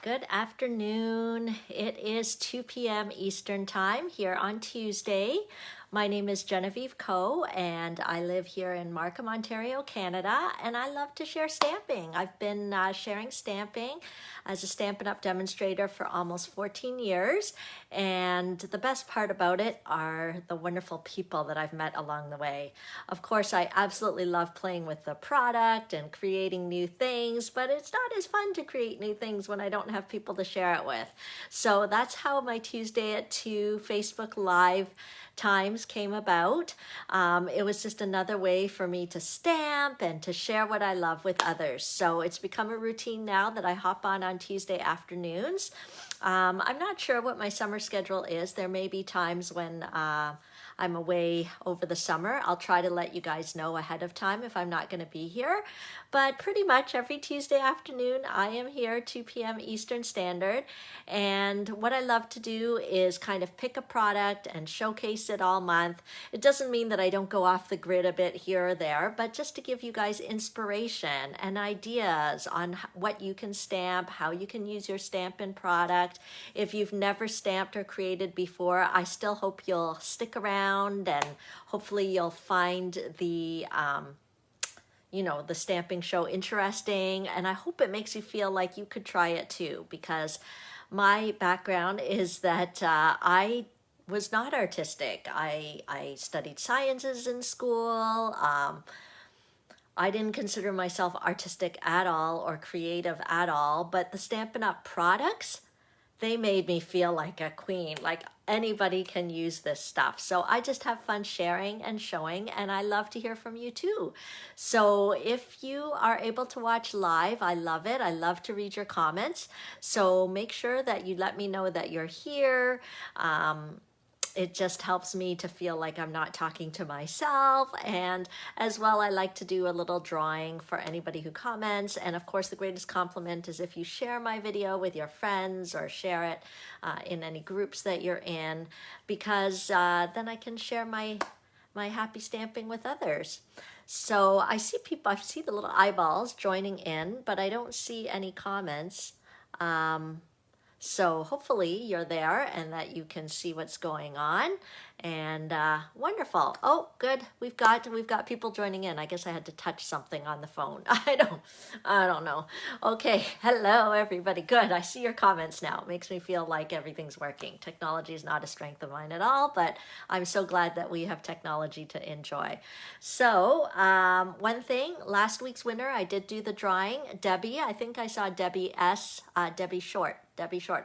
Good afternoon. It is 2 p.m. Eastern Time here on Tuesday. My name is Genevieve Coe, and I live here in Markham, Ontario, Canada, and I love to share stamping. I've been sharing stamping as a Stampin' Up! Demonstrator for almost 14 years, and the best part about it are the wonderful people that I've met along the way. Of course, I absolutely love playing with the product and creating new things, but it's not as fun to create new things when I don't have people to share it with. So that's how my Tuesday at 2 Facebook Live times came about. It was just another way for me to stamp and to share what I love with others. So it's become a routine now that I hop on Tuesday afternoons. I'm not sure what my summer schedule is. There may be times when I'm away over the summer. I'll try to let you guys know ahead of time if I'm not going to be here. But pretty much every Tuesday afternoon, I am here 2 p.m. Eastern Standard. And what I love to do is kind of pick a product and showcase it all month. It doesn't mean that I don't go off the grid a bit here or there, but just to give you guys inspiration and ideas on what you can stamp, how you can use your Stampin' product. If you've never stamped or created before, I still hope you'll stick around and hopefully you'll find the the stamping show interesting, and I hope it makes you feel like you could try it too, because my background is that I was not artistic. I studied sciences in school. I didn't consider myself artistic at all or creative at all, but the Stampin' Up! Products, they made me feel like a queen, like anybody can use this stuff. So I just have fun sharing and showing, and I love to hear from you too. So if you are able to watch live, I love it. I love to read your comments. So make sure that you let me know that you're here. It just helps me to feel like I'm not talking to myself. And as well, I like to do a little drawing for anybody who comments. And of course, the greatest compliment is if you share my video with your friends or share it in any groups that you're in, because then I can share my happy stamping with others. So I see people, I see the little eyeballs joining in, but I don't see any comments. So hopefully you're there and that you can see what's going on. And wonderful. Oh, good. We've got people joining in. I guess I had to touch something on the phone. I don't know. Okay. Hello, everybody. Good. I see your comments now. It makes me feel like everything's working. Technology is not a strength of mine at all, but I'm so glad that we have technology to enjoy. So one thing, last week's winner, I did do the drawing. Debbie, I think I saw Debbie S. Debbie Short.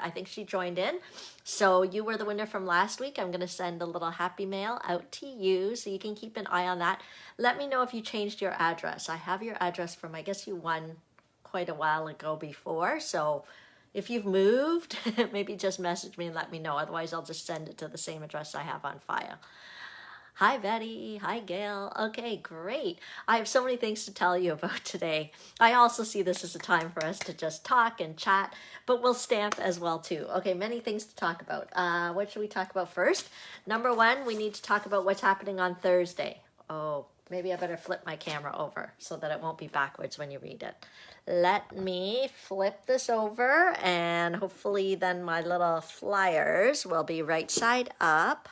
I think she joined in. So you were the winner from last week. I'm going to send a little happy mail out to you so you can keep an eye on that. Let me know if you changed your address. I have your address from, I guess you won quite a while ago before. So if you've moved, maybe just message me and let me know. Otherwise, I'll just send it to the same address I have on file. Hi, Betty. Hi, Gail. Okay, great. I have so many things to tell you about today. I also see this as a time for us to just talk and chat, but we'll stamp as well, too. Okay, many things to talk about. What should we talk about first? Number one, we need to talk about what's happening on Thursday. Oh, maybe I better flip my camera over so that it won't be backwards when you read it. Let me flip this over, and hopefully then my little flyers will be right side up.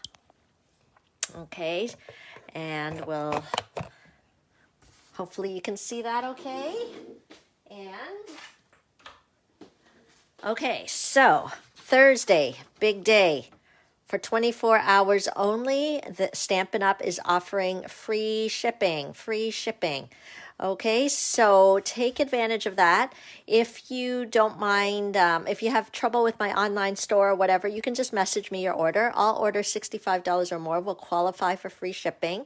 Okay, and hopefully you can see that okay. And okay, so Thursday, big day. For 24 hours only, the Stampin' Up! Is offering free shipping. Okay, so take advantage of that. If you don't mind, if you have trouble with my online store or whatever, you can just message me your order. All orders $65 or more will qualify for free shipping.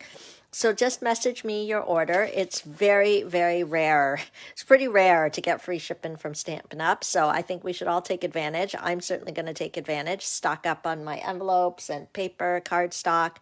So just message me your order. It's very, very rare. It's pretty rare to get free shipping from Stampin' Up! So I think we should all take advantage. I'm certainly going to take advantage. Stock up on my envelopes and paper, cardstock,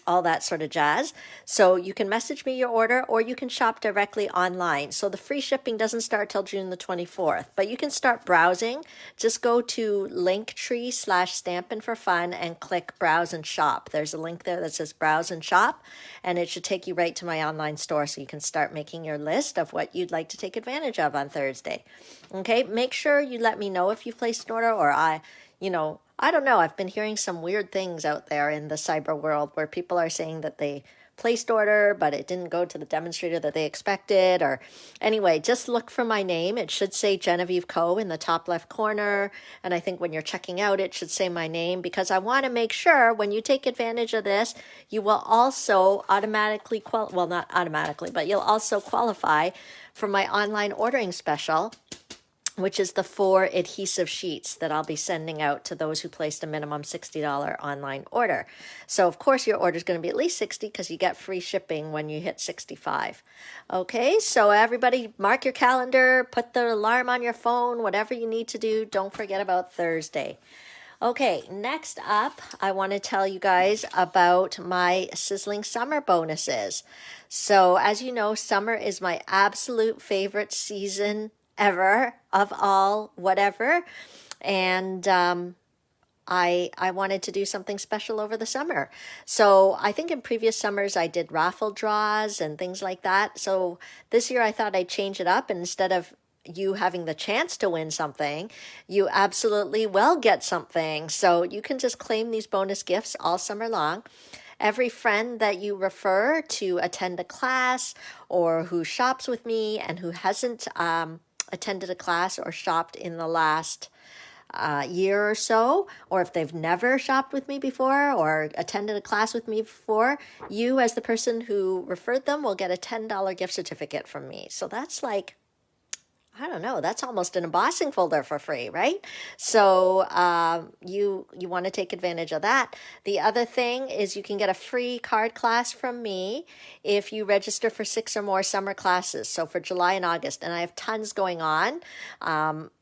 all that sort of jazz. So you can message me your order, or you can shop directly online. So the free shipping doesn't start till June the 24th, but you can start browsing. Just go to Linktree/Stampin' for Fun and click Browse and Shop. There's a link there that says Browse and Shop, and it should take you right to my online store so you can start making your list of what you'd like to take advantage of on Thursday. Okay, make sure you let me know if you've placed an order, or I don't know. I've been hearing some weird things out there in the cyber world where people are saying that they placed order, but it didn't go to the demonstrator that they expected. Or anyway, just look for my name. It should say Genevieve Co. in the top left corner. And I think when you're checking out, it should say my name, because I want to make sure when you take advantage of this, you will also automatically, well, not automatically, but you'll also qualify for my online ordering special, which is the 4 adhesive sheets that I'll be sending out to those who placed a minimum $60 online order. So of course your order is going to be at least $60 because you get free shipping when you hit $65. Okay, so everybody mark your calendar, put the alarm on your phone, whatever you need to do. Don't forget about Thursday. Okay, next up, I want to tell you guys about my Sizzling summer bonuses. So as you know, summer is my absolute favorite season ever, of all, whatever. And I wanted to do something special over the summer. So I think in previous summers I did raffle draws and things like that. So this year I thought I'd change it up, and instead of you having the chance to win something, you absolutely will get something. So you can just claim these bonus gifts all summer long. Every friend that you refer to attend a class, or who shops with me and who hasn't attended a class or shopped in the last year or so, or if they've never shopped with me before or attended a class with me before, you as the person who referred them will get a $10 gift certificate from me. So that's like, I don't know, that's almost an embossing folder for free, right? So you want to take advantage of that. The other thing is you can get a free card class from me if you register for 6 or more summer classes. So for July and August, and I have tons going on.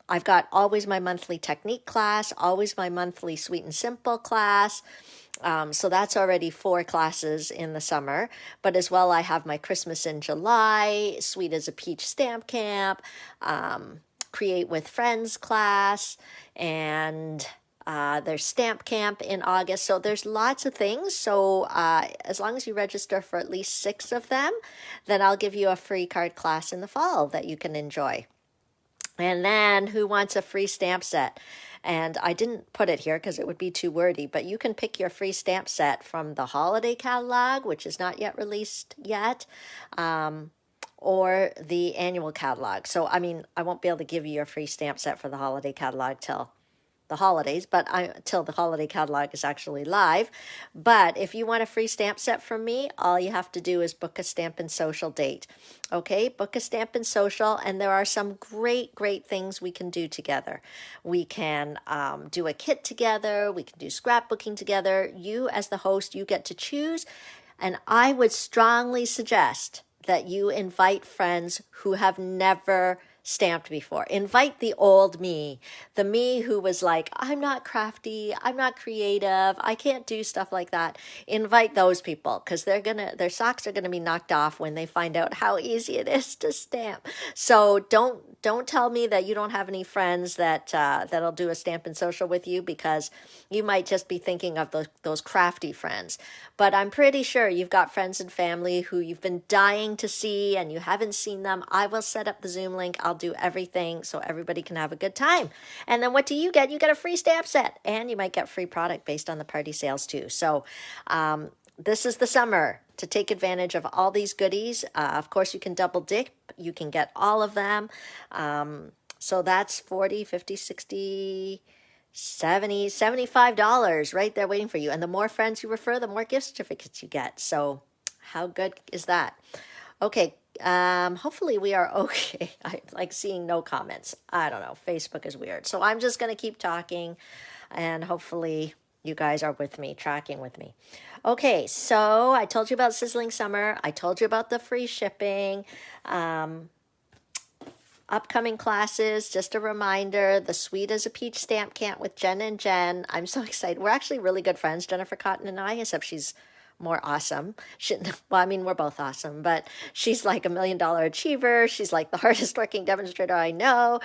I've got always my monthly technique class, always my monthly sweet and simple class. So that's already 4 classes in the summer. But as well, I have my Christmas in July, Sweet as a Peach stamp camp, Create with Friends class, and there's stamp camp in August. So there's lots of things. So as long as you register for at least 6 of them, then I'll give you a free card class in the fall that you can enjoy. And then who wants a free stamp set? And I didn't put it here because it would be too wordy, but you can pick your free stamp set from the holiday catalog, which is not yet released yet, or the annual catalog. So, I mean, I won't be able to give you your free stamp set for the holiday catalog till the holidays, but till the holiday catalog is actually live. But if you want a free stamp set from me, all you have to do is book a Stampin' Social date. Okay, book a Stampin' Social, and there are some great things we can do together. We can do a kit together. We can do scrapbooking together. You as the host, you get to choose. And I would strongly suggest that you invite friends who have never stamped before. Invite the old me, the me who was like, I'm not crafty, I'm not creative, I can't do stuff like that. Invite those people, because their socks are gonna be knocked off when they find out how easy it is to stamp. So don't tell me that you don't have any friends that'll do a Stampin' Social with you, because you might just be thinking of those crafty friends. But I'm pretty sure you've got friends and family who you've been dying to see and you haven't seen them. I will set up the Zoom link. I'll do everything so everybody can have a good time. And then what do you get? You get a free stamp set, and you might get free product based on the party sales too. So this is the summer to take advantage of all these goodies. Of course, you can double dip. You can get all of them. So that's $40, $50, $60, $70, $75 right there waiting for you. And the more friends you refer, the more gift certificates you get. So how good is that? Okay, hopefully we are okay. I like seeing no comments. I don't know, Facebook is weird. So I'm just going to keep talking, and hopefully you guys are with me, tracking with me. Okay, so I told you about Sizzling Summer. I told you about the free shipping. Upcoming classes, just a reminder, the Sweet as a Peach stamp camp with Jen and Jen. I'm so excited. We're actually really good friends, Jennifer Cotton and I, except she's more awesome. Well, I mean, we're both awesome, but she's like $1 million achiever. She's like the hardest working demonstrator I know.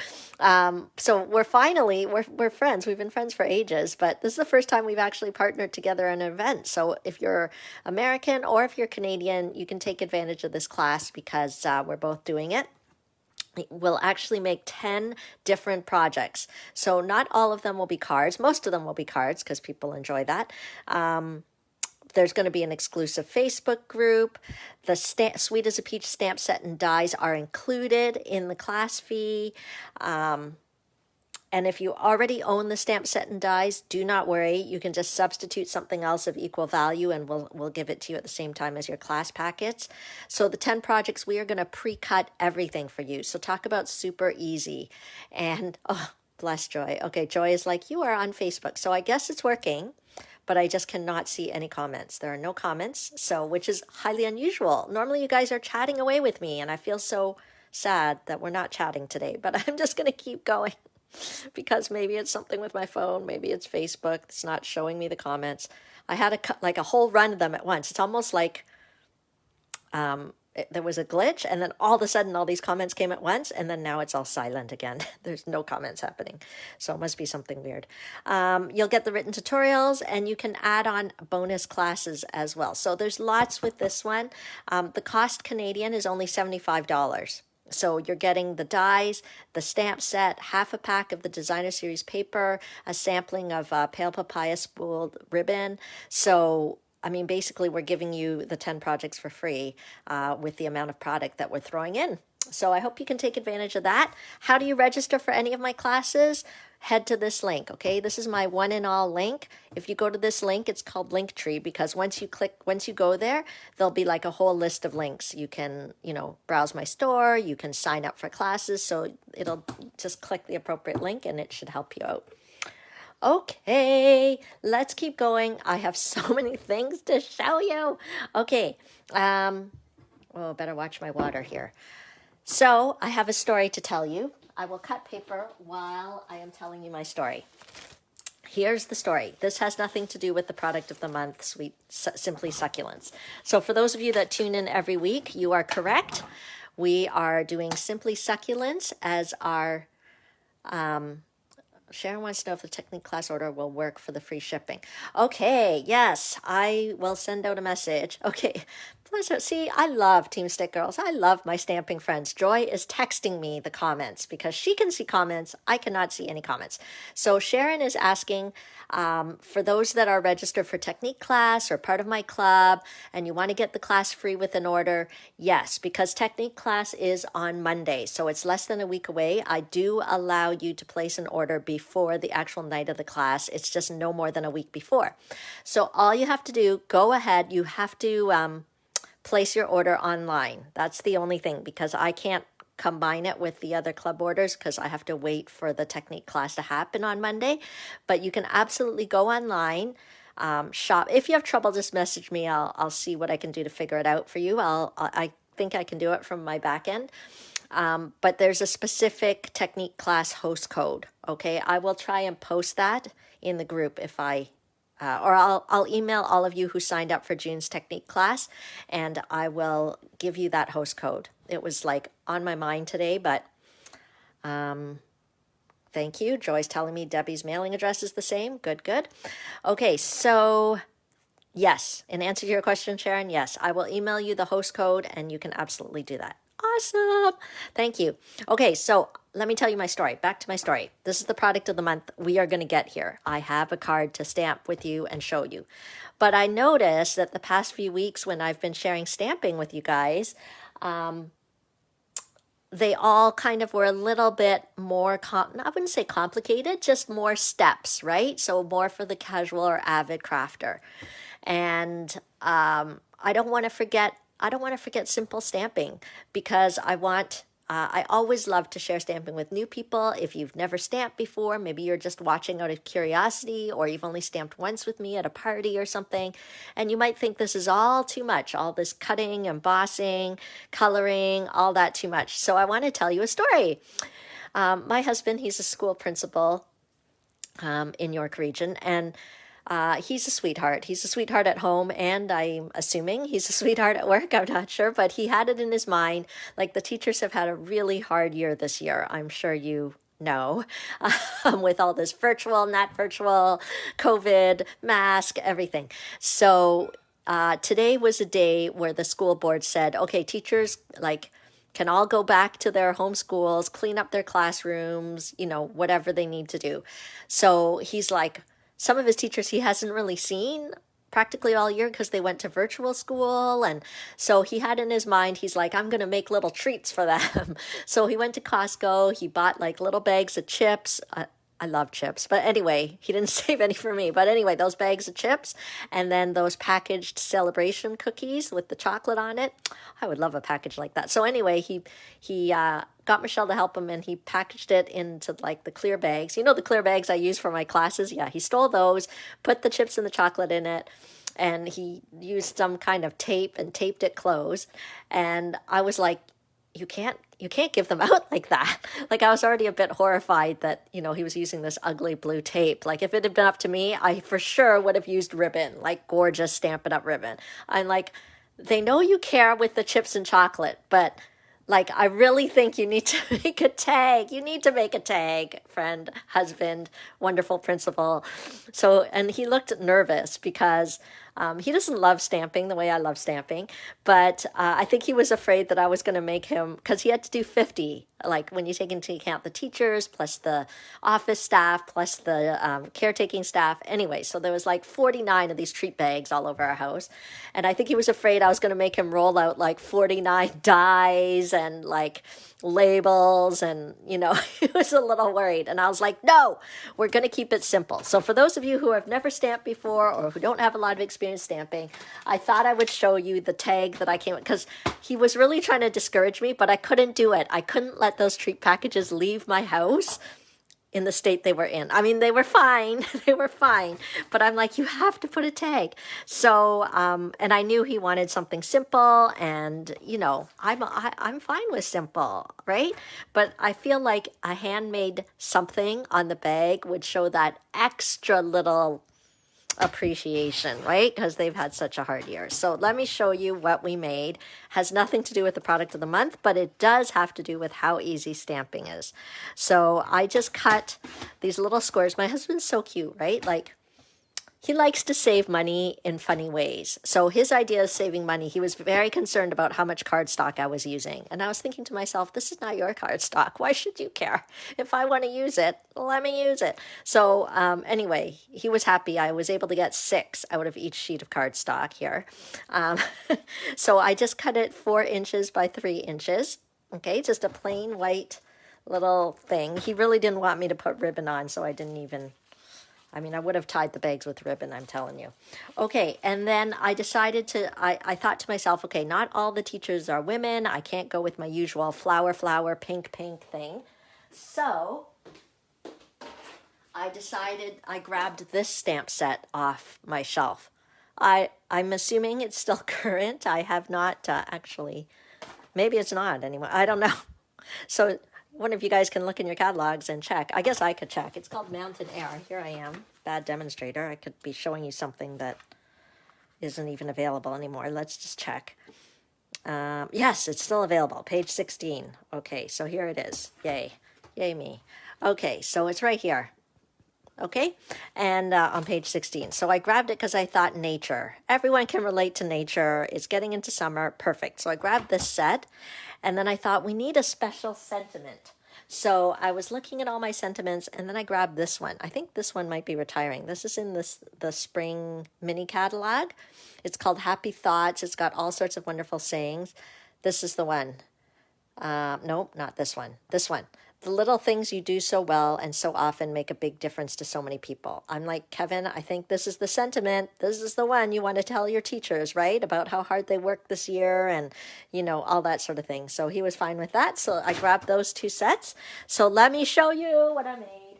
So we're friends. We've been friends for ages, but this is the first time we've actually partnered together in an event. So if you're American or if you're Canadian, you can take advantage of this class because we're both doing it. We'll actually make 10 different projects. So not all of them will be cards. Most of them will be cards because people enjoy that. There's going to be an exclusive Facebook group. The Sweet as a Peach stamp set and dies are included in the class fee. And if you already own the stamp set and dies, do not worry. You can just substitute something else of equal value and we'll give it to you at the same time as your class packets. So the 10 projects, we are going to pre-cut everything for you. So talk about super easy. And, oh, bless Joy. Okay, Joy is like, you are on Facebook. So I guess it's working, but I just cannot see any comments. There are no comments, so which is highly unusual. Normally you guys are chatting away with me, and I feel so sad that we're not chatting today, but I'm just going to keep going. Because maybe it's something with my phone, maybe it's Facebook, it's not showing me the comments. I had a whole run of them at once. It's almost like there was a glitch, and then all of a sudden all these comments came at once, and then now it's all silent again. There's no comments happening, so it must be something weird. You'll get the written tutorials, and you can add on bonus classes as well. So there's lots with this one. The cost Canadian is only $75. So you're getting the dies, the stamp set, half a pack of the designer series paper, a sampling of pale papaya spooled ribbon. So, I mean, basically we're giving you the 10 projects for free with the amount of product that we're throwing in. So I hope you can take advantage of that. How do you register for any of my classes? Head to this link, okay? This is my one and all link. If you go to this link, it's called Linktree because once you go there, there'll be like a whole list of links. You can, browse my store, you can sign up for classes, so it'll just click the appropriate link and it should help you out. Okay, let's keep going. I have so many things to show you. Okay, better watch my water here. So I have a story to tell you. I will cut paper while I am telling you my story. Here's the story. This has nothing to do with the product of the month, Simply Succulents. So for those of you that tune in every week, you are correct. We are doing Simply Succulents as our... Sharon wants to know if the technique class order will work for the free shipping. Okay, yes, I will send out a message. Okay, see, I love Team Stick Girls. I love my stamping friends. Joy is texting me the comments because she can see comments. I cannot see any comments. So Sharon is asking for those that are registered for technique class or part of my club and you want to get the class free with an order, yes, because technique class is on Monday. So it's less than a week away. I do allow you to place an order before the actual night of the class. It's just no more than a week before. So all you have to do, go ahead. You have to place your order online. That's the only thing because I can't combine it with the other club orders because I have to wait for the technique class to happen on Monday. But you can absolutely go online, shop. If you have trouble, just message me. I'll see what I can do to figure it out for you. I think I can do it from my back end. But there's a specific technique class host code. Okay, I will try and post that in the group if or I'll email all of you who signed up for June's technique class, and I will give you that host code. It was like on my mind today, but thank you. Joy's telling me Debbie's mailing address is the same. Good, good. Okay, so yes, in answer to your question, Sharon, yes, I will email you the host code, and you can absolutely do that. Awesome. Thank you. Okay, so let me tell you my story. Back to my story. This is the product of the month we are going to get here. I have a card to stamp with you and show you. But I noticed that the past few weeks when I've been sharing stamping with you guys, they all kind of were a little bit more, I wouldn't say complicated, just more steps, right? So more for the casual or avid crafter. And I don't want to forget simple stamping because I always love to share stamping with new people. If you've never stamped before, maybe you're just watching out of curiosity, or you've only stamped once with me at a party or something, and you might think this is all too much, all this cutting, embossing, coloring, all that too much. So I want to tell you a story. My husband, he's a school principal in York Region, and He's a sweetheart. He's a sweetheart at home, and I'm assuming he's a sweetheart at work. I'm not sure, but he had it in his mind. Like, the teachers have had a really hard year this year. I'm sure you know, with all this virtual, not virtual, COVID, mask, everything. So today was a day where the school board said, okay, teachers, like, can all go back to their home schools, clean up their classrooms, whatever they need to do. So he's like, some of his teachers he hasn't really seen practically all year because they went to virtual school. And so he had in his mind, he's like, I'm going to make little treats for them. So he went to Costco. He bought like little bags of chips. I love chips. But anyway, he didn't save any for me. But anyway, those bags of chips and then those packaged celebration cookies with the chocolate on it. I would love a package like that. So anyway, he got Michelle to help him and he packaged it into like the clear bags. You know, the clear bags I use for my classes? Yeah, he stole those, put the chips and the chocolate in it, and he used some kind of tape and taped it closed. And I was like, you can't give them out like that. Like, I was already a bit horrified that, he was using this ugly blue tape. Like, if it had been up to me, I for sure would have used ribbon, like gorgeous Stampin' Up! Ribbon. I'm like, they know you care with the chips and chocolate, but like, I really think you need to make a tag. You need to make a tag, friend, husband, wonderful principal. So, and he looked nervous because he doesn't love stamping the way I love stamping, but I think he was afraid that I was going to make him, because he had to do 50, like when you take into account the teachers, plus the office staff, plus the caretaking staff. Anyway, so there was like 49 of these treat bags all over our house. And I think he was afraid I was going to make him roll out like 49 dies and like labels, and he was a little worried. And I was like, no, we're going to keep it simple. So for those of you who have never stamped before or who don't have a lot of experience stamping, I thought I would show you the tag that I came with, because he was really trying to discourage me, but I couldn't do it. I couldn't let those treat packages leave my house in the state they were in. I mean, they were fine. They were fine. But I'm like, you have to put a tag. So, and I knew he wanted something simple, and, I'm fine with simple, right? But I feel like a handmade something on the bag would show that extra little appreciation, right? Because they've had such a hard year. So let me show you what we made. Has nothing to do with the product of the month, but it does have to do with how easy stamping is. So I just cut these little squares. My husband's so cute, right? Like, he likes to save money in funny ways. So his idea of saving money, he was very concerned about how much cardstock I was using. And I was thinking to myself, this is not your cardstock. Why should you care? If I want to use it, let me use it. So anyway, he was happy. I was able to get 6 out of each sheet of cardstock here. So I just cut it 4 inches by 3 inches. Okay, just a plain white little thing. He really didn't want me to put ribbon on, so I didn't even... I mean, I would have tied the bags with ribbon, I'm telling you. Okay, and then I decided I thought to myself, okay, not all the teachers are women. I can't go with my usual flower, pink thing. So I decided I grabbed this stamp set off my shelf. I'm assuming it's still current. I have not actually, maybe it's not anymore. I don't know. So one of you guys can look in your catalogs and check. I guess I could check. It's called Mountain Air. Here I am, bad demonstrator. I could be showing you something that isn't even available anymore. Let's just check. Yes, it's still available. Page 16. Okay, so here it is. Yay. Yay me. Okay, so it's right here. Okay, and on page 16. So I grabbed it because I thought nature. Everyone can relate to nature. It's getting into summer. Perfect. So I grabbed this set, and then I thought we need a special sentiment. So I was looking at all my sentiments, and then I grabbed this one. I think this one might be retiring. This is in the spring mini catalog. It's called Happy Thoughts. It's got all sorts of wonderful sayings. This is the one. Nope, not this one. This one. The little things you do so well and so often make a big difference to so many people. I'm like, Kevin, I think this is the sentiment. This is the one you want to tell your teachers, right? About how hard they worked this year and, all that sort of thing. So he was fine with that. So I grabbed those 2 sets. So let me show you what I made.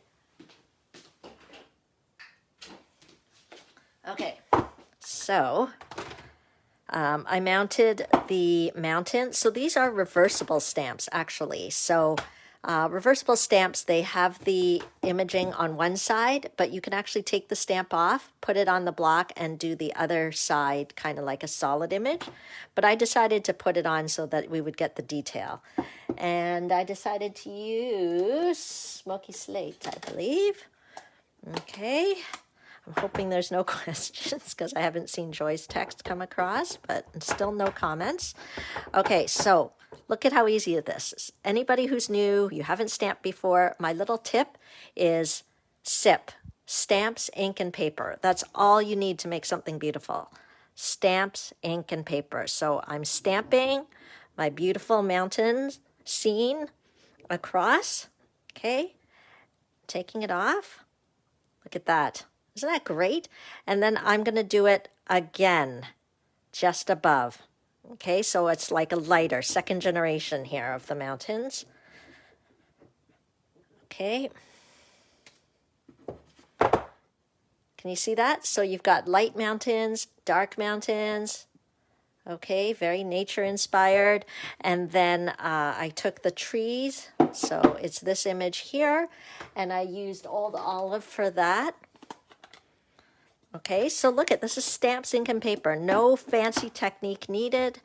Okay, so I mounted the mountain. So these are reversible stamps, actually. So Reversible stamps, they have the imaging on one side, but you can actually take the stamp off, put it on the block, and do the other side kind of like a solid image. But I decided to put it on so that we would get the detail. And I decided to use Smoky Slate, I believe. Okay. I'm hoping there's no questions because I haven't seen Joy's text come across, but still no comments. Okay, so look at how easy this is. Anybody who's new, you haven't stamped before, my little tip is SIP, stamps, ink, and paper. That's all you need to make something beautiful. Stamps, ink, and paper. So I'm stamping my beautiful mountain scene across, okay, taking it off. Look at that. Isn't that great? And then I'm going to do it again, just above. Okay, so it's like a lighter, second generation here of the mountains. Okay. Can you see that? So you've got light mountains, dark mountains. Okay, very nature inspired. And then I took the trees. So it's this image here. And I used Old Olive for that. Okay, so look at this is stamps, ink, and paper. No fancy technique needed.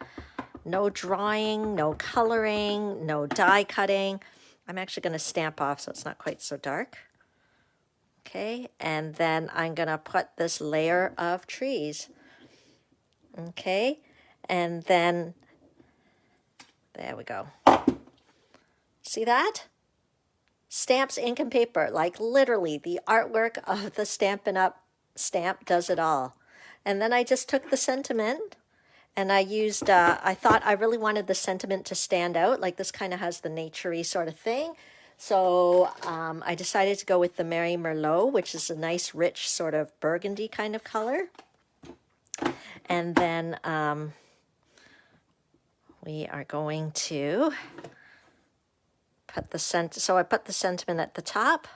No drawing, no coloring, no die cutting. I'm actually going to stamp off so it's not quite so dark. Okay, and then I'm going to put this layer of trees. Okay, and then there we go. See that? Stamps, ink, and paper, like literally the artwork of the Stampin' Up! Stamp does it all. And then I just took the sentiment and I used, I thought I really wanted the sentiment to stand out, like this kind of has the nature-y sort of thing. So I decided to go with the Mary Merlot, which is a nice, rich sort of burgundy kind of color. And then we are going to put the so I put the sentiment at the top.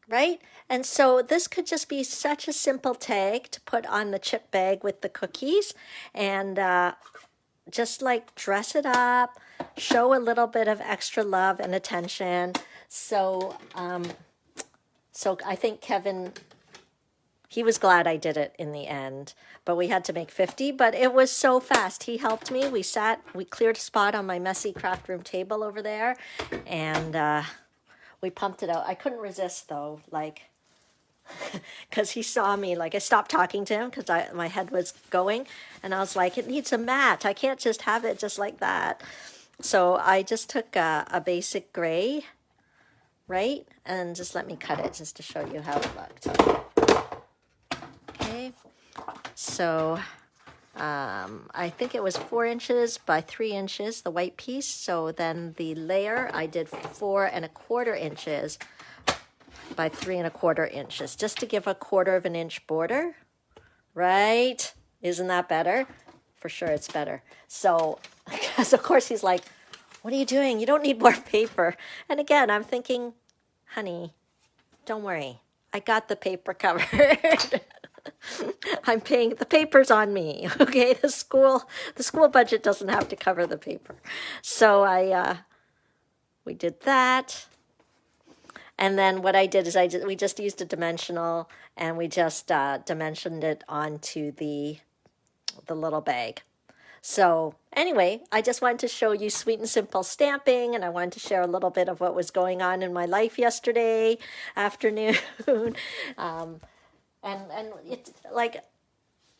Right? And so this could just be such a simple tag to put on the chip bag with the cookies and just like dress it up, show a little bit of extra love and attention. So, so I think Kevin, he was glad I did it in the end, but we had to make 50, but it was so fast. He helped me. We cleared a spot on my messy craft room table over there and, we pumped it out. I couldn't resist though, like, because he saw me, like I stopped talking to him because my head was going and I was like, it needs a mat. I can't just have it just like that. So I just took a basic gray, right? And just let me cut it just to show you how it looked. Okay, so I think it was 4 inches by 3 inches, the white piece. So then the layer, I did 4 1/4 inches by 3 1/4 inches, just to give a 1/4 inch border, right? Isn't that better? For sure it's better. So, because of course he's like, what are you doing? You don't need more paper. And again, I'm thinking, honey, don't worry. I got the paper covered. I'm paying, the paper's on me, okay? The school budget doesn't have to cover the paper. So we did that. And then what I did is we just used a dimensional and we just dimensioned it onto the little bag. So anyway, I just wanted to show you sweet and simple stamping, and I wanted to share a little bit of what was going on in my life yesterday afternoon. And it's like,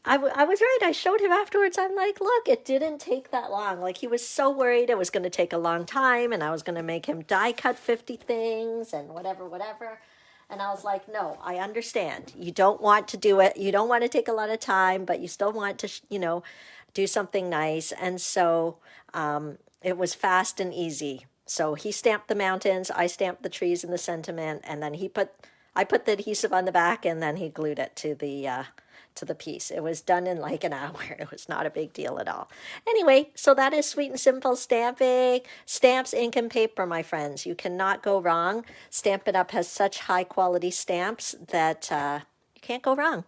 I was right. I showed him afterwards. I'm like, look, it didn't take that long. Like, he was so worried it was going to take a long time and I was going to make him die cut 50 things and whatever. And I was like, no, I understand. You don't want to do it. You don't want to take a lot of time, but you still want to, do something nice. And so it was fast and easy. So he stamped the mountains. I stamped the trees and the sentiment. And then I put the adhesive on the back and then he glued it to the piece. It was done in like an hour. It was not a big deal at all. Anyway, so that is sweet and simple stamping. Stamps, ink, and paper, my friends. You cannot go wrong. Stampin' Up! Has such high quality stamps that you Can't go wrong.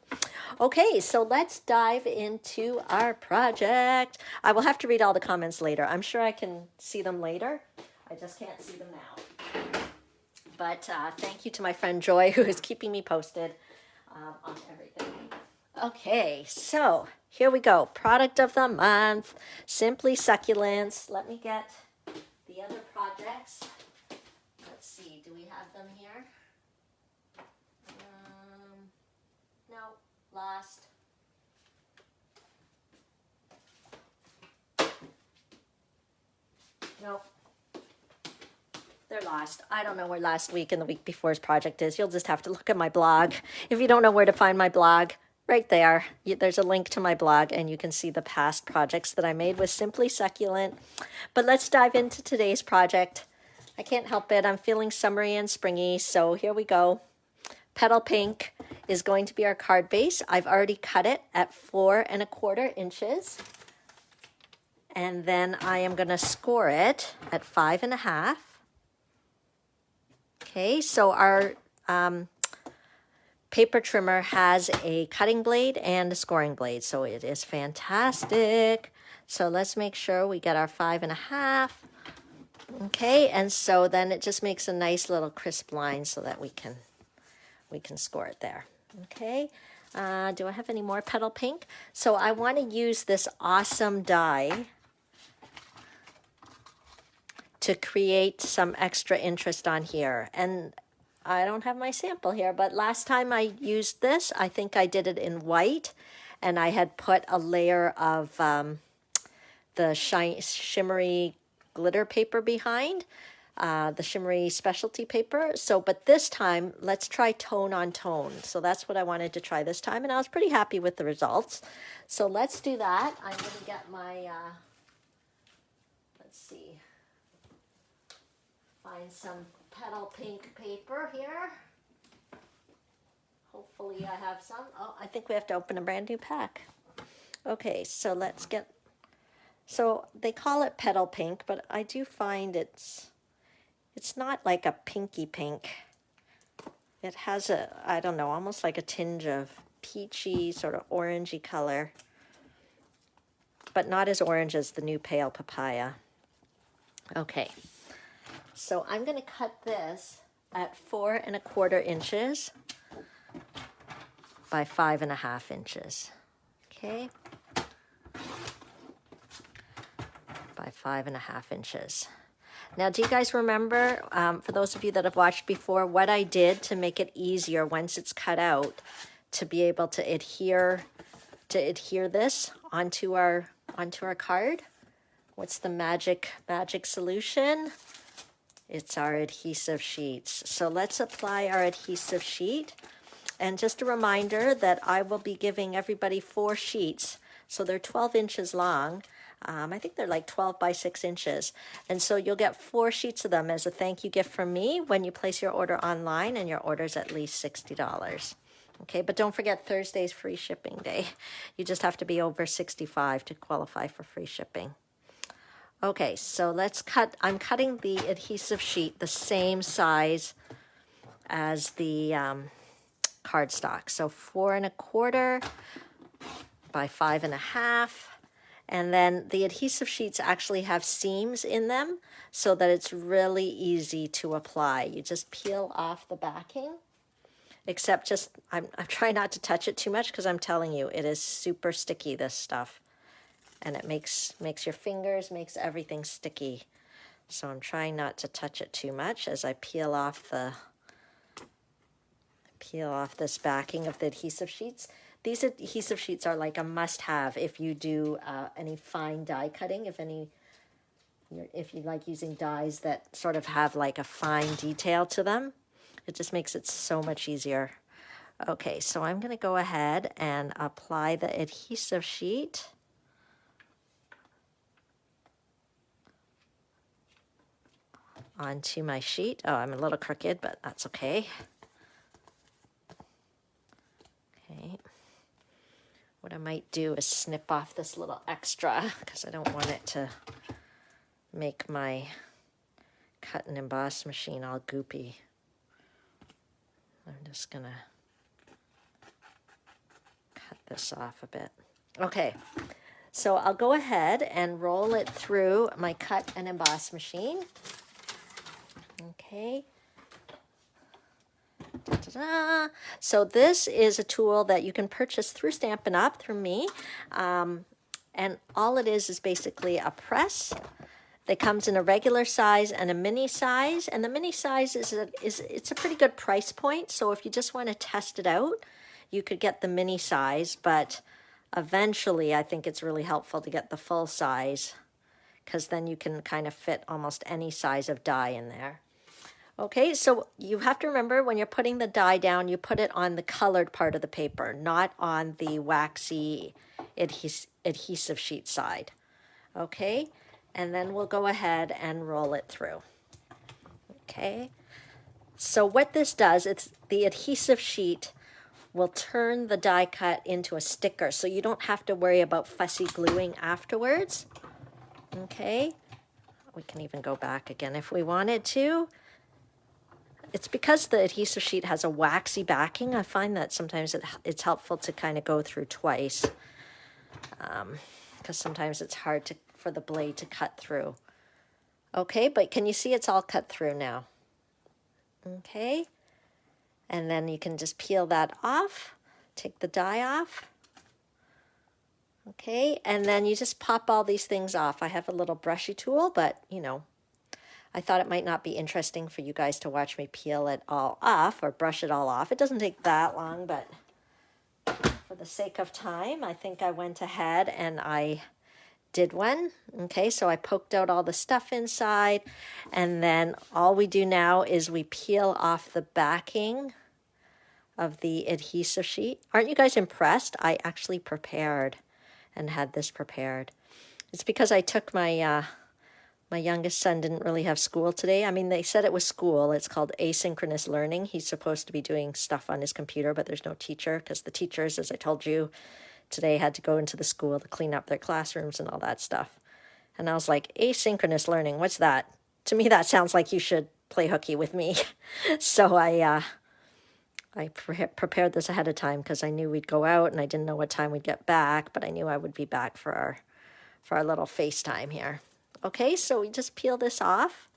Okay, so let's dive into our project. I will have to read all the comments later. I'm sure I can see them later. I just can't see them now. But thank you to my friend Joy, who is keeping me posted on everything. Okay, so here we go. Product of the month, Simply Succulents. Let me get the other projects. Let's see, do we have them here? No, lost. Nope. They're lost. I don't know where last week and the week before's project is. You'll just have to look at my blog. If you don't know where to find my blog, right there, there's a link to my blog and you can see the past projects that I made with Simply Succulent. But let's dive into today's project. I can't help it. I'm feeling summery and springy, so here we go. Petal Pink is going to be our card base. I've already cut it at 4 1/4 inches. And then I am going to score it at 5 1/2. Okay, so our paper trimmer has a cutting blade and a scoring blade, so it is fantastic. So let's make sure we get our 5 1/2. Okay, and so then it just makes a nice little crisp line so that we can score it there. Okay, do I have any more Petal Pink? So I want to use this awesome die to create some extra interest on here. And I don't have my sample here, but last time I used this, I think I did it in white, and I had put a layer of the shimmery glitter paper behind, the shimmery specialty paper. So, but this time, let's try tone on tone. So that's what I wanted to try this time, and I was pretty happy with the results. So let's do that. I'm going to get my, let's see, find some Petal Pink paper here. Hopefully I have some. Oh, I think we have to open a brand new pack. Okay, so let's get, so they call it Petal Pink, but I do find it's not like a pinky pink. It has a, I don't know, almost like a tinge of peachy, sort of orangey color, but not as orange as the new Pale Papaya. Okay. So I'm going to cut this at 4 1/4 inches by 5 1/2 inches. Okay. By 5 1/2 inches. Now, do you guys remember, for those of you that have watched before, what I did to make it easier once it's cut out to be able to adhere this onto our card? What's the magic solution? It's our adhesive sheets. So let's apply our adhesive sheet. And just a reminder that I will be giving everybody 4 sheets. So they're 12 inches long. I think they're like 12 by 6 inches. And so you'll get 4 sheets of them as a thank you gift from me when you place your order online and your order's at least $60. Okay, but don't forget Thursday's free shipping day. You just have to be over 65 to qualify for free shipping. Okay, so let's cut. I'm cutting the adhesive sheet the same size as the cardstock. So 4 1/4 by 5 1/2. And then the adhesive sheets actually have seams in them so that it's really easy to apply. You just peel off the backing, except just, I'm trying not to touch it too much because I'm telling you, it is super sticky, this stuff. And it makes your fingers, makes everything sticky. So I'm trying not to touch it too much as I peel off this backing of the adhesive sheets. These adhesive sheets are like a must-have if you do any fine die cutting, if you like using dies that sort of have like a fine detail to them. It just makes it so much easier. Okay, so I'm going to go ahead and apply the adhesive sheet. Onto my sheet. Oh, I'm a little crooked, but that's okay. Okay. What I might do is snip off this little extra because I don't want it to make my cut and emboss machine all goopy. I'm just gonna this off a bit. Okay, so I'll go ahead and roll it through my cut and emboss machine. Okay. Da-da-da. So this is a tool that you can purchase through Stampin' Up! Through me. And all it is basically a press that comes in a regular size and a mini size. And the mini size it's a pretty good price point. So if you just want to test it out, you could get the mini size. But eventually, I think it's really helpful to get the full size, because then you can kind of fit almost any size of die in there. Okay, so you have to remember when you're putting the die down, you put it on the colored part of the paper, not on the waxy adhesive sheet side. Okay, and then we'll go ahead and roll it through. Okay, so what this does, it's the adhesive sheet will turn the die cut into a sticker, so you don't have to worry about fussy gluing afterwards. Okay, we can even go back again if we wanted to. It's because the adhesive sheet has a waxy backing. I find that sometimes it's helpful to kind of go through twice, because sometimes it's hard for the blade to cut through. Okay, but can you see it's all cut through now? Okay, and then you can just peel that off, take the die off. Okay, and then you just pop all these things off. I have a little brushy tool, but you know, I thought it might not be interesting for you guys to watch me peel it all off or brush it all off. It doesn't take that long, but for the sake of time, I think I went ahead and I did one. Okay, so I poked out all the stuff inside, and then all we do now is we peel off the backing of the adhesive sheet. Aren't you guys impressed? I actually prepared and had this prepared. It's because I took my youngest son didn't really have school today. I mean, they said it was school. It's called asynchronous learning. He's supposed to be doing stuff on his computer, but there's no teacher, because the teachers, as I told you, today had to go into the school to clean up their classrooms and all that stuff. And I was like, asynchronous learning, what's that? To me, that sounds like you should play hooky with me. So I prepared this ahead of time, because I knew we'd go out and I didn't know what time we'd get back, but I knew I would be back for our little FaceTime here. Okay, so we just peel this off.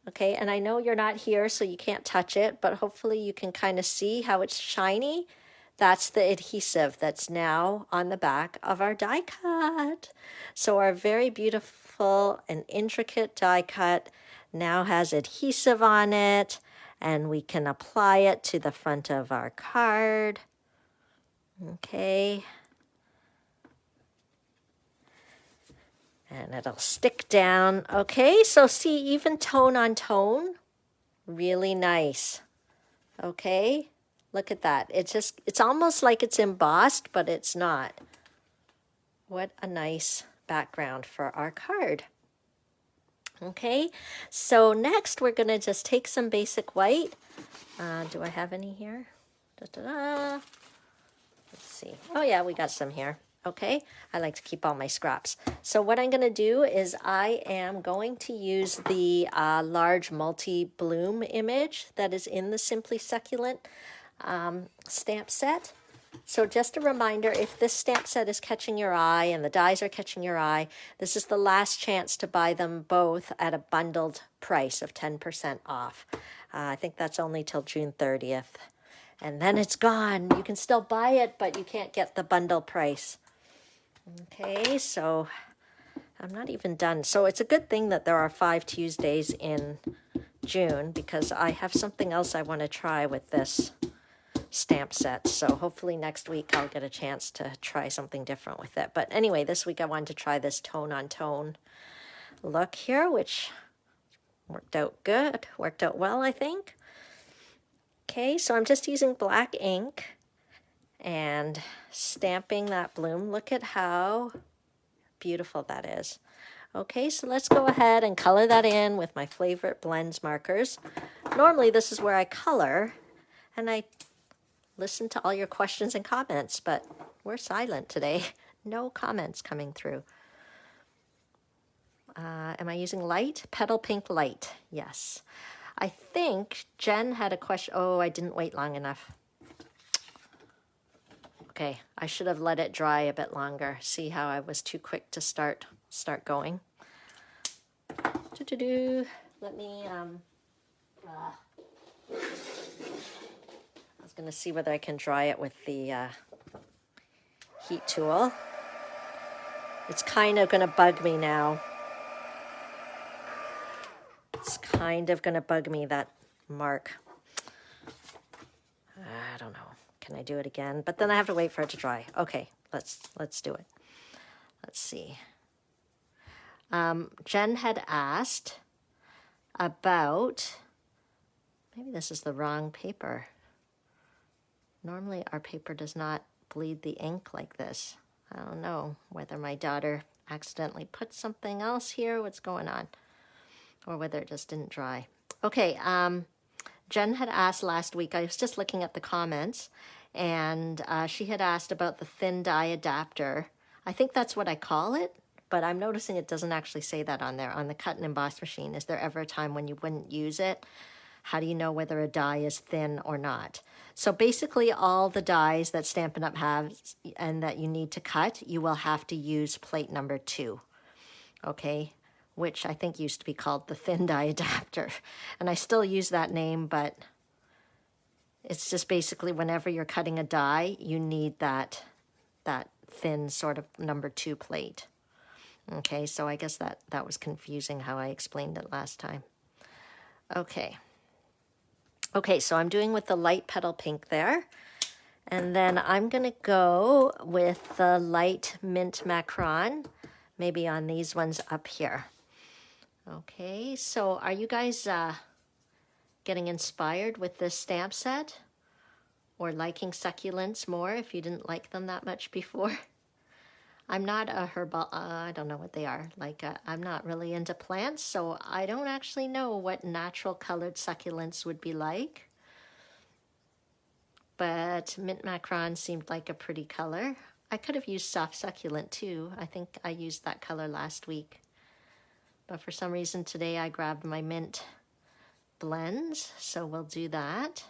Okay, and I know you're not here, so you can't touch it, but hopefully you can kind of see how it's shiny. That's the adhesive that's now on the back of our die cut. So our very beautiful and intricate die cut now has adhesive on it, and we can apply it to the front of our card. Okay. And it'll stick down. Okay, so see, even tone on tone, really nice. Okay, look at that. It's almost like it's embossed, but it's not. What a nice background for our card. Okay, so next we're gonna just take some basic white. Do I have any here? Da-da-da. Let's see. Oh yeah, we got some here. Okay, I like to keep all my scraps. So what I'm going to do is I am going to use the large multi-bloom image that is in the Simply Succulent stamp set. So just a reminder, if this stamp set is catching your eye and the dies are catching your eye, this is the last chance to buy them both at a bundled price of 10% off. I think that's only till June 30th. And then it's gone. You can still buy it, but you can't get the bundle price. Okay, so I'm not even done. So it's a good thing that there are 5 Tuesdays in June, because I have something else I want to try with this stamp set. So hopefully next week I'll get a chance to try something different with it. But anyway, this week I wanted to try this tone on tone look here, which worked out good, worked out well, I think. Okay, so I'm just using black ink and stamping that bloom. Look at how beautiful that is. Okay, so let's go ahead and color that in with my favorite blends markers. Normally this is where I color and I listen to all your questions and comments, but we're silent today. No comments coming through. Am I using light? Petal Pink Light, yes. I think Jen had a question. Oh, I didn't wait long enough. Okay, I should have let it dry a bit longer. See how I was too quick to start going. Let me, I was gonna see whether I can dry it with the heat tool. It's kind of gonna bug me now. It's kind of gonna bug me, that mark. I don't know. Can I do it again? But then I have to wait for it to dry. Okay, let's do it. Let's see. Jen had asked about, maybe this is the wrong paper. Normally our paper does not bleed the ink like this. I don't know whether my daughter accidentally put something else here, what's going on, or whether it just didn't dry. Okay, Jen had asked last week, I was just looking at the comments, and she had asked about the thin die adapter. I think that's what I call it, but I'm noticing it doesn't actually say that on there. On the cut and emboss machine, is there ever a time when you wouldn't use it? How do you know whether a die is thin or not? So basically all the dies that Stampin' Up! Has and that you need to cut, you will have to use plate number 2, okay? Which I think used to be called the thin die adapter. And I still use that name, but it's just basically whenever you're cutting a die, you need that thin sort of number 2 plate. Okay, so I guess that was confusing how I explained it last time. Okay. Okay, so I'm doing with the light petal pink there. And then I'm gonna go with the light mint macron, maybe on these ones up here. Okay, so are you guys getting inspired with this stamp set? Or liking succulents more if you didn't like them that much before? I'm not a herbal, I don't know what they are. Like, I'm not really into plants, so I don't actually know what natural colored succulents would be like. But mint macron seemed like a pretty color. I could have used soft succulent too. I think I used that color last week. But for some reason today I grabbed my mint blends, so we'll do that.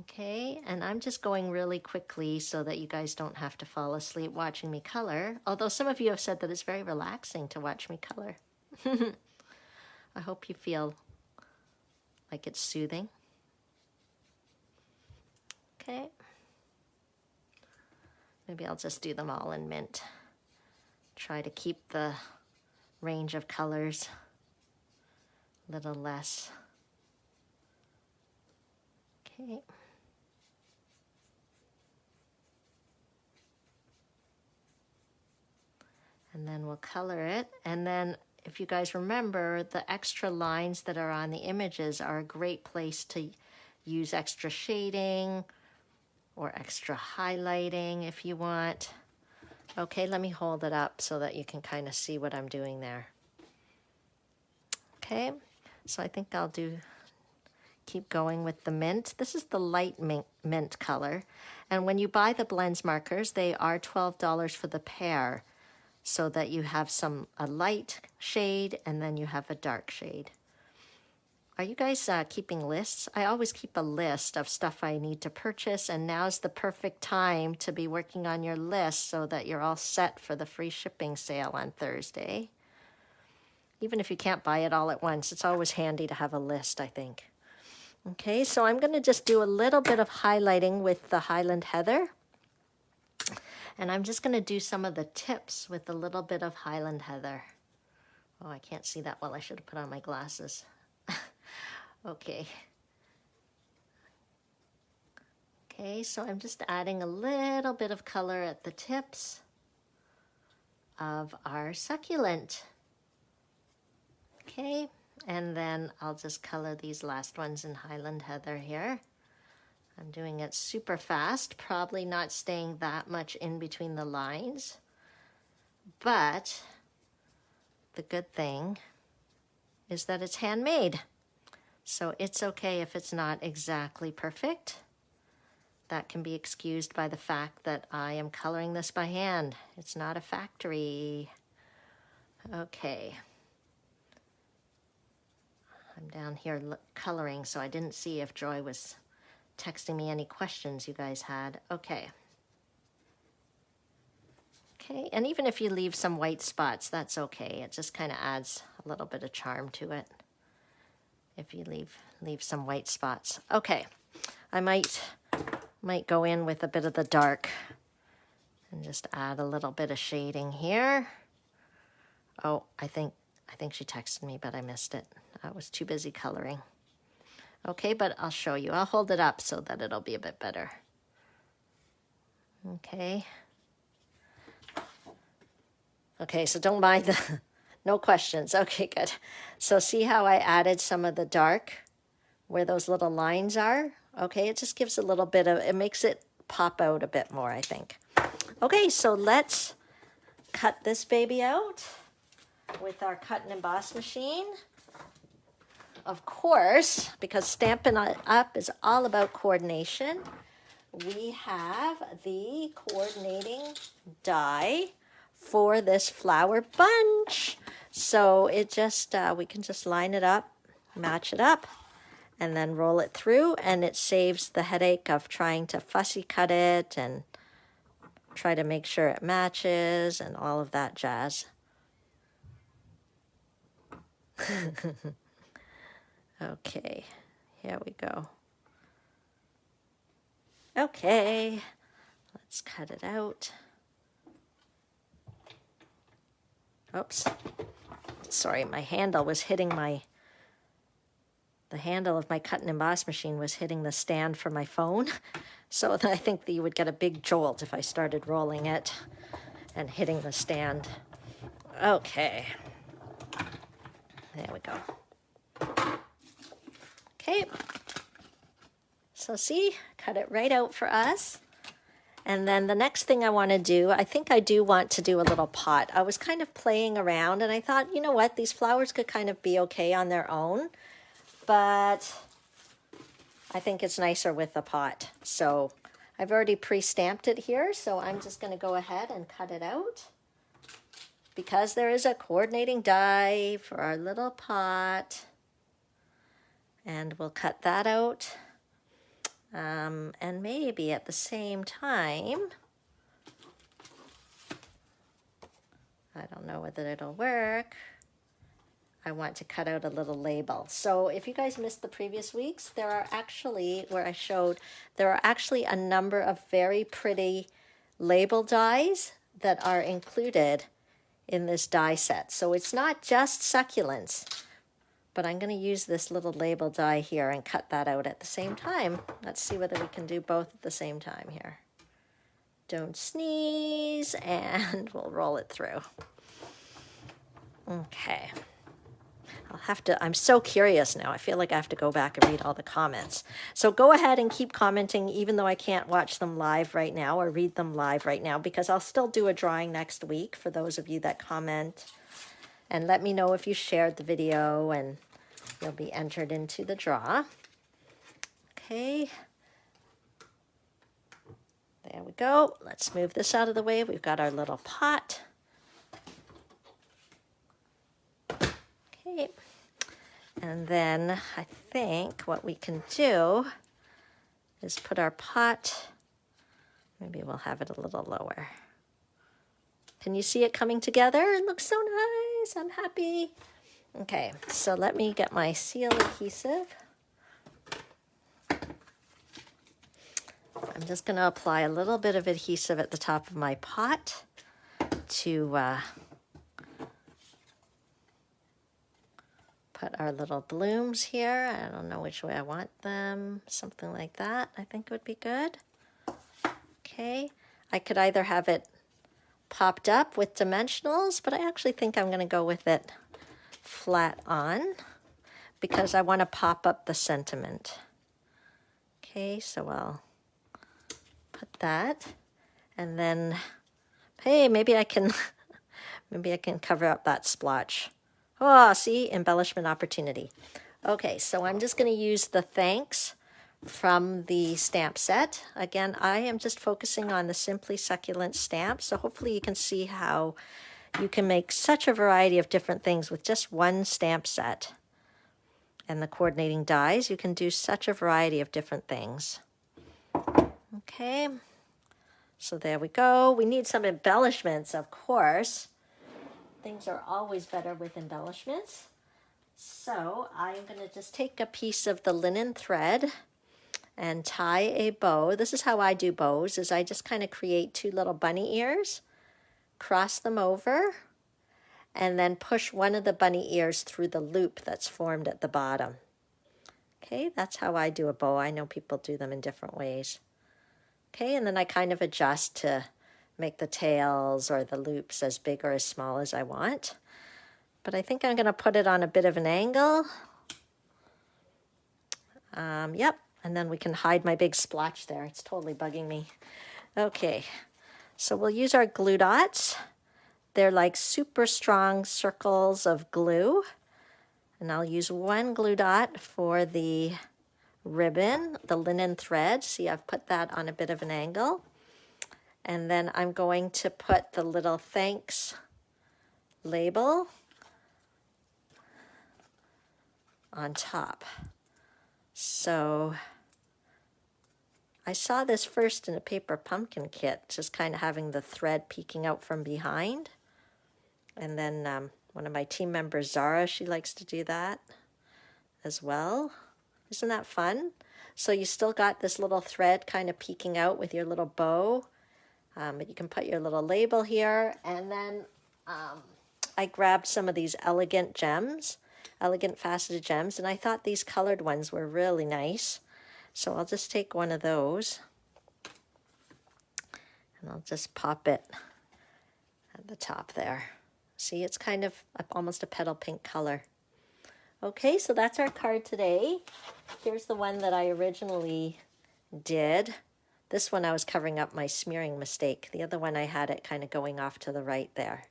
Okay, and I'm just going really quickly so that you guys don't have to fall asleep watching me color. Although some of you have said that it's very relaxing to watch me color. I hope you feel like it's soothing. Okay. Maybe I'll just do them all in mint. Try to keep the range of colors a little less. Okay. And then we'll color it. And then if you guys remember, the extra lines that are on the images are a great place to use extra shading or extra highlighting if you want. Okay, let me hold it up so that you can kind of see what I'm doing there. Okay, so I think I'll keep going with the mint. This is the light mint color. And when you buy the blends markers, they are $12 for the pair, so that you have a light shade and then you have a dark shade. Are you guys keeping lists? I always keep a list of stuff I need to purchase, and now's the perfect time to be working on your list so that you're all set for the free shipping sale on Thursday. Even if you can't buy it all at once, it's always handy to have a list, I think. Okay, so I'm gonna just do a little bit of highlighting with the Highland Heather. And I'm just gonna do some of the tips with a little bit of Highland Heather. Oh, I can't see that well. I should have put on my glasses. Okay. Okay, so I'm just adding a little bit of color at the tips of our succulent. Okay, and then I'll just color these last ones in Highland Heather here. I'm doing it super fast, probably not staying that much in between the lines, but the good thing is that it's handmade. So it's okay if it's not exactly perfect. That can be excused by the fact that I am coloring this by hand. It's not a factory. Okay. I'm down here coloring, so I didn't see if Joy was texting me any questions you guys had. Okay, Okay, and even if you leave some white spots, that's okay. It just kind of adds a little bit of charm to it if you leave some white spots. Okay, I might go in with a bit of the dark and just add a little bit of shading here. Oh, I think she texted me, but I missed it. I was too busy coloring. Okay, but I'll show you. I'll hold it up so that it'll be a bit better. Okay. Okay, so don't mind the, no questions. Okay, good. So see how I added some of the dark where those little lines are? Okay, it just gives a little bit of, it makes it pop out a bit more, I think. Okay, so let's cut this baby out with our cut and emboss machine. Of course, because Stampin' Up! Is all about coordination, we have the coordinating die for this flower bunch. So it just, we can just line it up, match it up, and then roll it through, and it saves the headache of trying to fussy cut it and try to make sure it matches and all of that jazz. Okay, here we go. Okay, let's cut it out. Oops, sorry, my handle was hitting the handle of my cut and emboss machine was hitting the stand for my phone. So I think that you would get a big jolt if I started rolling it and hitting the stand. Okay, there we go. Okay, so see, cut it right out for us. And then the next thing I want to do, I think I do want to do a little pot. I was kind of playing around and I thought, you know what, these flowers could kind of be okay on their own, but I think it's nicer with a pot. So I've already pre-stamped it here, so I'm just going to go ahead and cut it out because there is a coordinating die for our little pot. And we'll cut that out. And maybe at the same time, I don't know whether it'll work, I want to cut out a little label. So if you guys missed the previous weeks, there are actually, where I showed, there are actually a number of very pretty label dies that are included in this die set. So it's not just succulents, but I'm going to use this little label die here and cut that out at the same time. Let's see whether we can do both at the same time here. Don't sneeze, and we'll roll it through. Okay. I'll have to, I'm so curious now. I feel like I have to go back and read all the comments. So go ahead and keep commenting, even though I can't watch them live right now or read them live right now, because I'll still do a drawing next week for those of you that comment. And let me know if you shared the video, and you'll be entered into the draw. Okay. There we go. Let's move this out of the way. We've got our little pot. Okay. And then I think what we can do is put our pot, maybe we'll have it a little lower. Can you see it coming together? It looks so nice. I'm happy. Okay, so let me get my seal adhesive. I'm just going to apply a little bit of adhesive at the top of my pot to put our little blooms here. I don't know which way I want them. Something like that I think would be good. Okay, I could either have it popped up with dimensionals, but I actually think I'm going to go with it flat on because I want to pop up the sentiment. Okay, so I'll put that, and then, hey, maybe I can cover up that splotch. Oh, see, embellishment opportunity. Okay, so I'm just going to use the thanks from the stamp set. Again, I am just focusing on the Simply Succulent stamp, so hopefully you can see how you can make such a variety of different things with just one stamp set. And the coordinating dies, you can do such a variety of different things. Okay, So there we go. We need some embellishments, of course. Things are always better with embellishments. So I'm going to just take a piece of the linen thread and tie a bow. This is how I do bows, is I just kind of create two little bunny ears, cross them over, and then push one of the bunny ears through the loop that's formed at the bottom. Okay, that's how I do a bow. I know people do them in different ways. Okay, and then I kind of adjust to make the tails or the loops as big or as small as I want. But I think I'm going to put it on a bit of an angle. Yep, and then we can hide my big splotch there. It's totally bugging me. Okay, so we'll use our glue dots. They're like super strong circles of glue. And I'll use one glue dot for the ribbon, the linen thread. See, I've put that on a bit of an angle. And then I'm going to put the little thanks label on top. So I saw this first in a paper pumpkin kit, just kind of having the thread peeking out from behind. And then one of my team members, Zara, she likes to do that as well. Isn't that fun? So you still got this little thread kind of peeking out with your little bow. But you can put your little label here. And then I grabbed some of these elegant gems, elegant faceted gems, and I thought these colored ones were really nice. So I'll just take one of those and I'll just pop it at the top there. See, it's kind of almost a petal pink color. Okay, so that's our card today. Here's the one that I originally did. This one I was covering up my smearing mistake. The other one I had it kind of going off to the right there.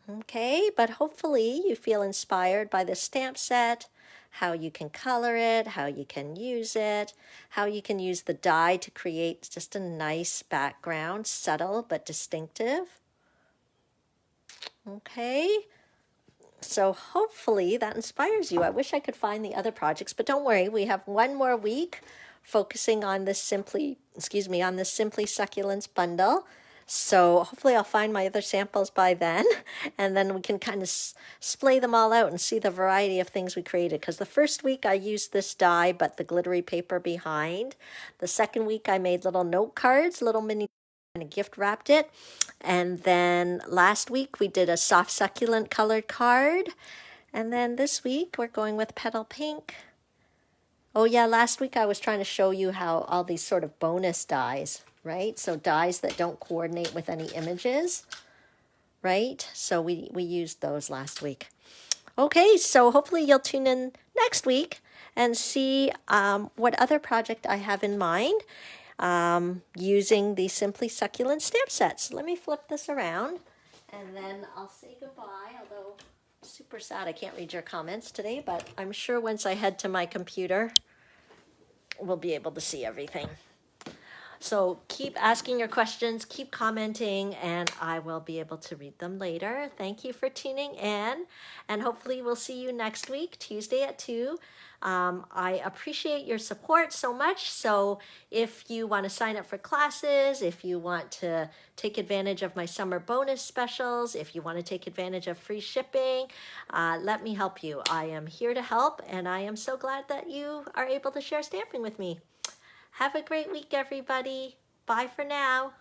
Okay, but hopefully you feel inspired by the stamp set, how you can color it, how you can use it, how you can use the die to create just a nice background, subtle but distinctive. Okay, so hopefully that inspires you. I wish I could find the other projects, but don't worry, we have one more week focusing on this Simply Succulents bundle. So hopefully I'll find my other samples by then, and then we can kind of splay them all out and see the variety of things we created. Because the first week I used this die, but the glittery paper behind. The second week I made little note cards, little mini, and gift wrapped it. And then last week we did a soft succulent colored card. And then this week we're going with Petal Pink. Oh yeah, last week I was trying to show you how all these sort of bonus dies, right? So dies that don't coordinate with any images, right? So we used those last week. Okay, so hopefully you'll tune in next week and see what other project I have in mind using the Simply Succulent stamp sets. Let me flip this around and then I'll say goodbye, although I'm super sad I can't read your comments today, but I'm sure once I head to my computer, we'll be able to see everything. So keep asking your questions, keep commenting, and I will be able to read them later. Thank you for tuning in, and hopefully we'll see you next week, Tuesday at 2. I appreciate your support so much. So if you want to sign up for classes, if you want to take advantage of my summer bonus specials, if you want to take advantage of free shipping, let me help you. I am here to help, and I am so glad that you are able to share stamping with me. Have a great week, everybody. Bye for now.